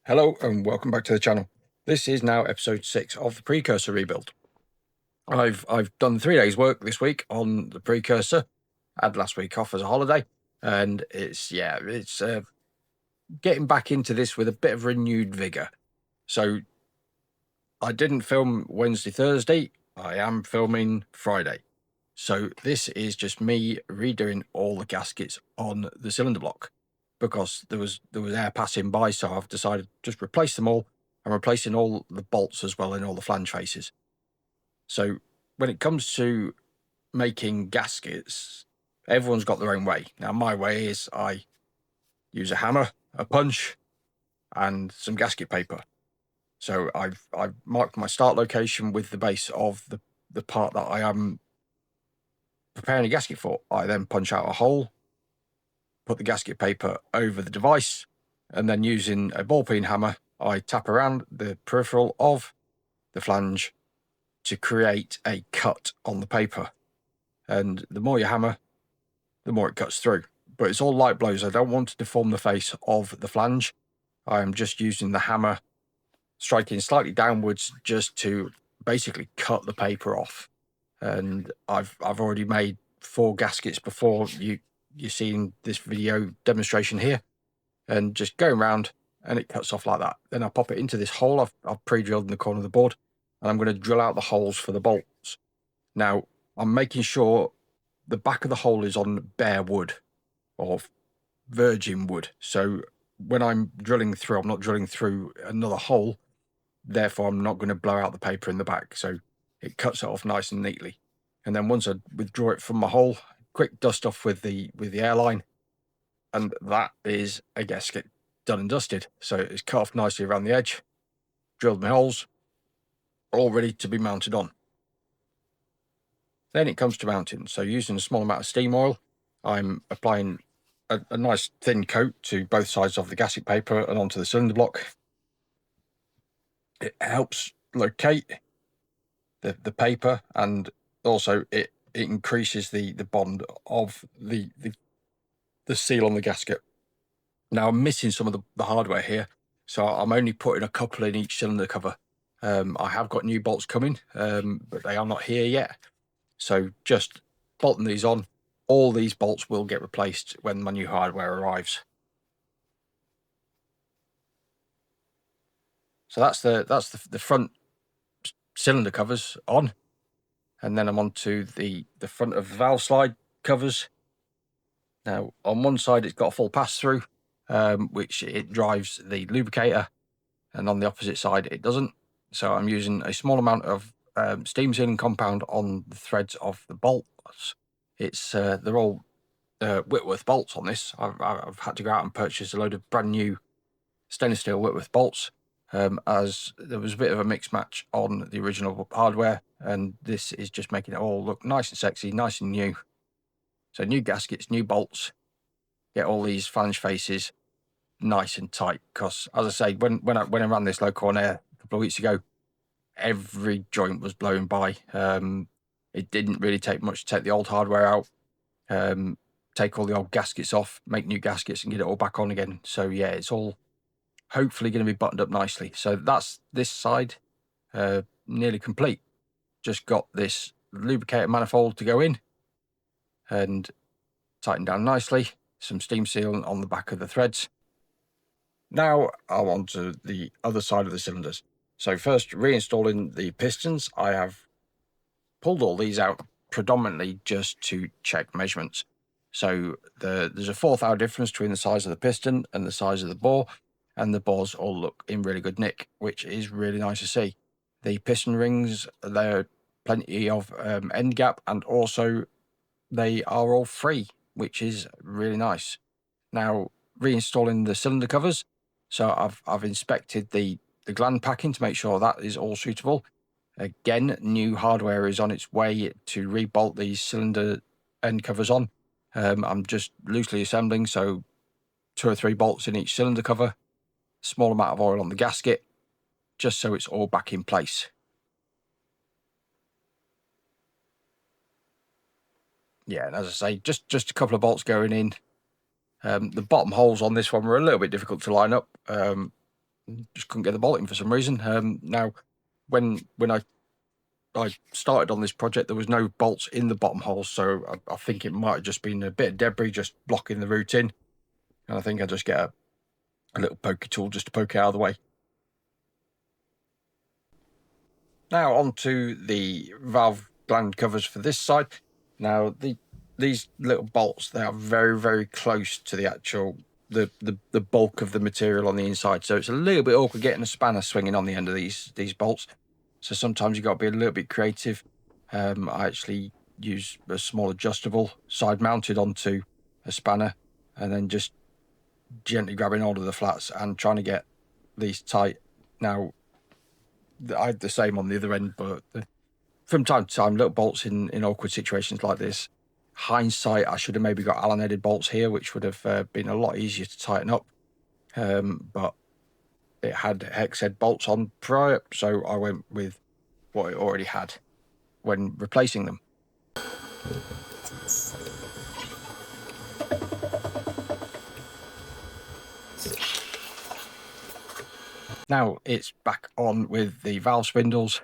Hello and welcome back to the channel. This is now episode 6 of the Precursor rebuild. I've done 3 days work this week on the Precursor. I had last week off as a holiday, and it's getting back into this with a bit of renewed vigor. So I didn't film Wednesday, Thursday. I am filming Friday. So this is just me redoing all the gaskets on the cylinder block, because there was air passing by, so I've decided to just replace them all. I'm replacing all the bolts as well in all the flange faces. So when it comes to making gaskets, everyone's got their own way. Now my way is I use a hammer, a punch, and some gasket paper. So I've marked my start location with the base of the part that I am preparing a gasket for. I then punch out a hole, put the gasket paper over the device, and then using a ball peen hammer, I tap around the peripheral of the flange to create a cut on the paper. And the more you hammer, the more it cuts through. But it's all light blows. I don't want to deform the face of the flange. I am just using the hammer, striking slightly downwards just to basically cut the paper off. And I've already made 4 gaskets before you're seeing this video demonstration here, and just going around and it cuts off like that. Then I pop it into this hole I've pre-drilled in the corner of the board, and I'm going to drill out the holes for the bolts. Now I'm making sure the back of the hole is on bare wood or virgin wood, so when I'm drilling through, I'm not drilling through another hole, therefore I'm not going to blow out the paper in the back, so it cuts it off nice and neatly. And then once I withdraw it from my hole, quick dust off with the airline, and that is a gasket done and dusted. So it's cut off nicely around the edge, drilled my holes, all ready to be mounted on. Then it comes to mounting. So using a small amount of steam oil, I'm applying a nice thin coat to both sides of the gasket paper and onto the cylinder block. It helps locate the paper, and also it increases the bond of the seal on the gasket. Now I'm missing some of the hardware here, so I'm only putting a couple in each cylinder cover. I have got new bolts coming, but they are not here yet. So just bolting these on. All these bolts will get replaced when my new hardware arrives. So that's the front cylinder covers on, and then I'm on to the front of the valve slide covers. Now on one side it's got a full pass through, which it drives the lubricator, and on the opposite side it doesn't. So I'm using a small amount of steam sealing compound on the threads of the bolts. It's they're all Whitworth bolts on this. I've had to go out and purchase a load of brand new stainless steel Whitworth bolts, as there was a bit of a mix match on the original hardware, and this is just making it all look nice and sexy, nice and new. So new gaskets, new bolts, get all these flange faces nice and tight, because as I say, when I ran this local on air a couple of weeks ago, every joint was blowing by. It didn't really take much to take the old hardware out, take all the old gaskets off, make new gaskets, and get it all back on again. So yeah, it's all hopefully going to be buttoned up nicely. So that's this side nearly complete. Just got this lubricator manifold to go in and tighten down nicely. Some steam seal on the back of the threads. Now I'm on to the other side of the cylinders. So first, reinstalling the pistons. I have pulled all these out predominantly just to check measurements. So there's a 1/4 hour difference between the size of the piston and the size of the bore, and the bores all look in really good nick, which is really nice to see. The piston rings, they're plenty of end gap, and also they are all free, which is really nice. Now reinstalling the cylinder covers. So I've inspected the gland packing to make sure that is all suitable. Again, new hardware is on its way to rebolt these cylinder end covers on. I'm just loosely assembling, so 2 or 3 bolts in each cylinder cover, small amount of oil on the gasket, just so it's all back in place. Yeah, and as I say, just a couple of bolts going in. The bottom holes on this one were a little bit difficult to line up. just couldn't get the bolt in for some reason. Now, when I started on this project, there was no bolts in the bottom holes, so I think it might have just been a bit of debris just blocking the route in. And I think I just get a little pokey tool just to poke it out of the way. Now on to the valve gland covers for this side. Now these little bolts, they are very, very close to the actual the bulk of the material on the inside, so it's a little bit awkward getting a spanner swinging on the end of these bolts. So sometimes you've got to be a little bit creative. I actually use a small adjustable side mounted onto a spanner, and then just gently grabbing hold of the flats and trying to get these tight. Now, I had the same on the other end, but from time to time, little bolts in awkward situations like this. Hindsight, I should have maybe got Allen-headed bolts here, which would have been a lot easier to tighten up. But it had hex head bolts on prior, so I went with what it already had when replacing them. Now it's back on with the valve spindles,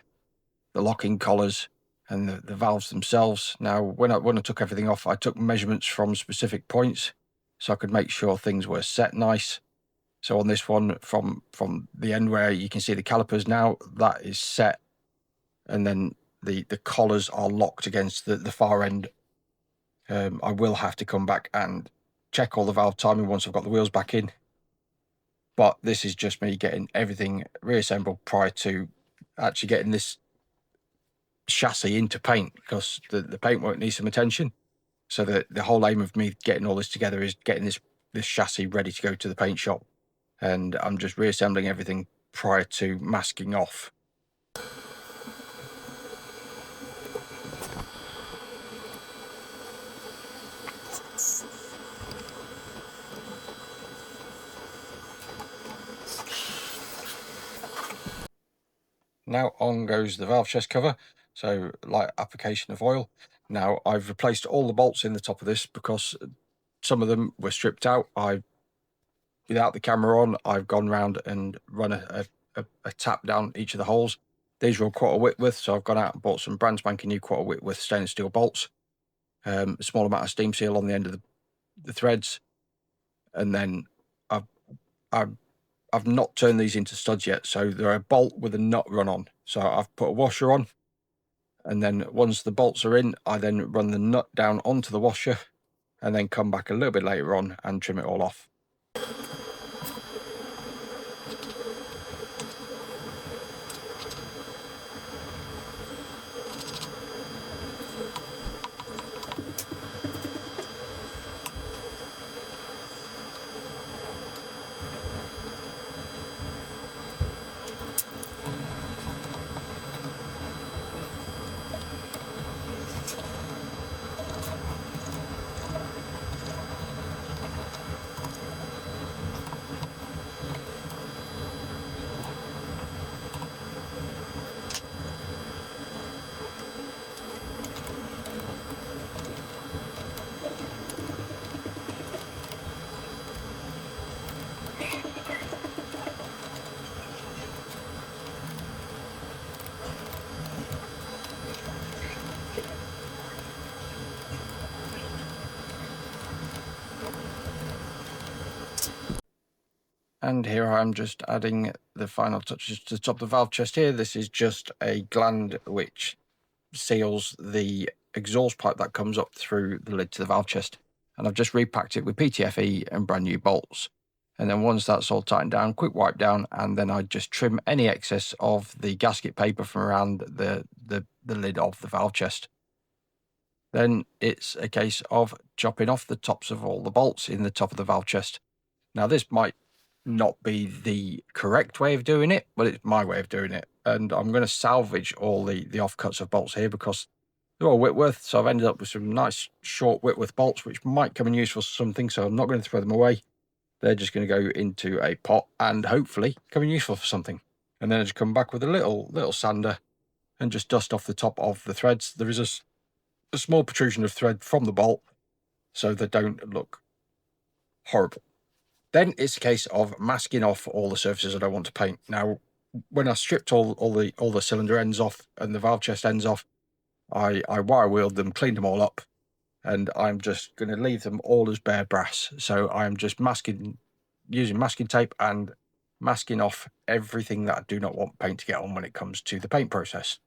the locking collars, and the valves themselves. Now, when I took everything off, I took measurements from specific points so I could make sure things were set nice. So on this one, from the end where you can see the calipers now, that is set, and then the collars are locked against the far end. I will have to come back and check all the valve timing once I've got the wheels back in. But this is just me getting everything reassembled prior to actually getting this chassis into paint, because the paintwork needs some attention. So the whole aim of me getting all this together is getting this chassis ready to go to the paint shop, and I'm just reassembling everything prior to masking off. Now on goes the valve chest cover, so light application of oil. Now I've replaced all the bolts in the top of this because some of them were stripped out. Without the camera on, I've gone round and run a tap down each of the holes. These are all quarter Whitworth, so I've gone out and bought some brand spanking new quarter Whitworth stainless steel bolts. A small amount of steam seal on the end of the threads, and then I've not turned these into studs yet, so they're a bolt with a nut run on. So I've put a washer on, and then once the bolts are in, I then run the nut down onto the washer, and then come back a little bit later on and trim it all off. And here I am just adding the final touches to the top of the valve chest here. This is just a gland which seals the exhaust pipe that comes up through the lid to the valve chest. And I've just repacked it with PTFE and brand new bolts. And then once that's all tightened down, quick wipe down, and then I just trim any excess of the gasket paper from around the lid of the valve chest. Then it's a case of chopping off the tops of all the bolts in the top of the valve chest. Now this might not be the correct way of doing it, but it's my way of doing it. And I'm going to salvage all the offcuts of bolts here because they're all Whitworth. So I've ended up with some nice short Whitworth bolts, which might come in useful for something. So I'm not going to throw them away. They're just going to go into a pot and hopefully come in useful for something. And then I just come back with a little sander and just dust off the top of the threads. There is a small protrusion of thread from the bolt, so they don't look horrible. Then it's a case of masking off all the surfaces I don't want to paint. Now, when I stripped all the cylinder ends off and the valve chest ends off, I wire wheeled them, cleaned them all up, and I'm just going to leave them all as bare brass. So I'm just using masking tape and masking off everything that I do not want paint to get on when it comes to the paint process.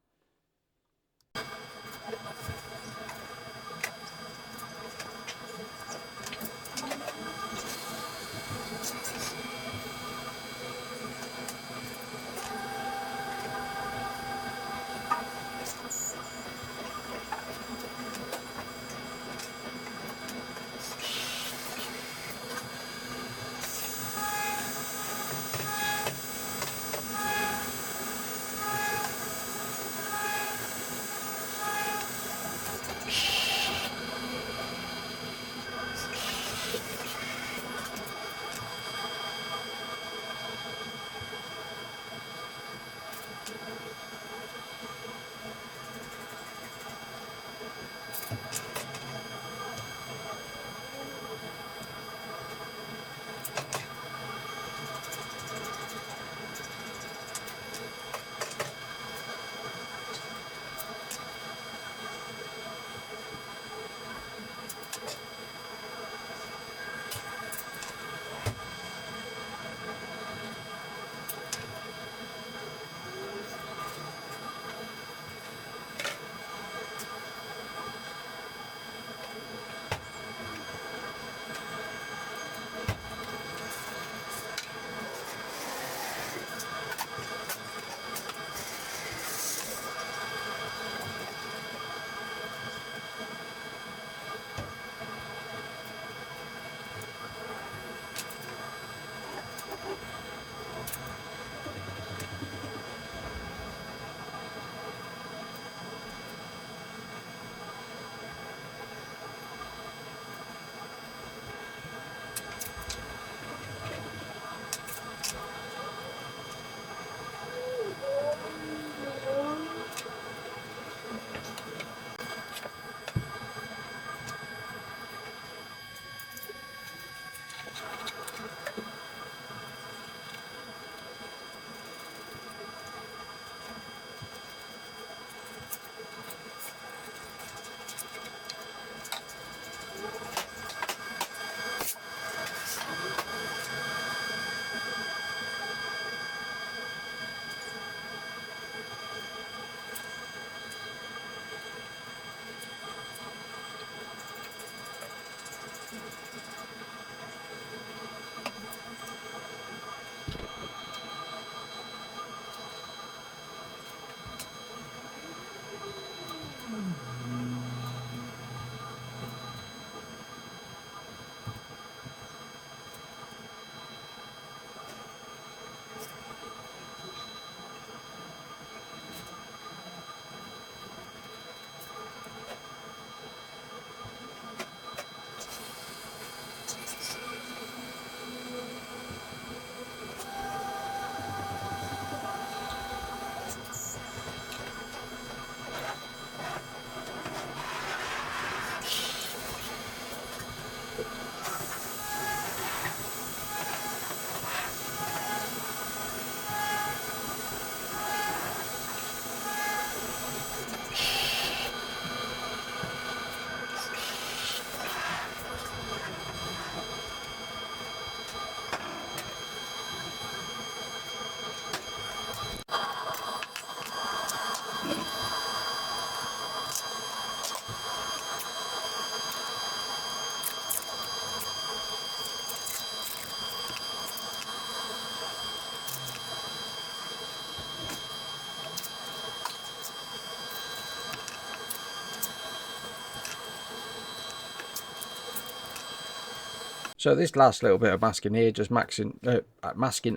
So this last little bit of masking here, just masking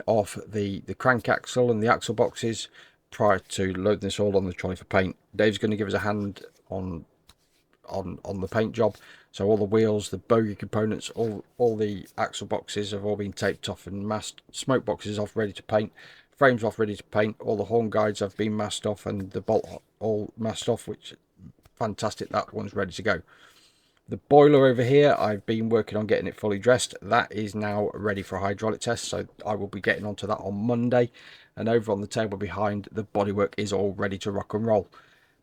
off the crank axle and the axle boxes prior to loading this all on the trolley for paint. Dave's going to give us a hand on the paint job. So all the wheels, the bogie components, all the axle boxes have all been taped off and masked. Smoke boxes off, ready to paint. Frames off, ready to paint. All the horn guides have been masked off and the bolt all masked off, which fantastic. That one's ready to go. The boiler over here, I've been working on getting it fully dressed. That is now ready for a hydraulic test, so I will be getting onto that on Monday. And over on the table behind, the bodywork is all ready to rock and roll.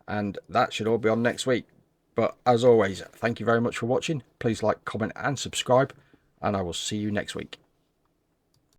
And that should all be on next week. But as always, thank you very much for watching. Please like, comment and subscribe, and I will see you next week.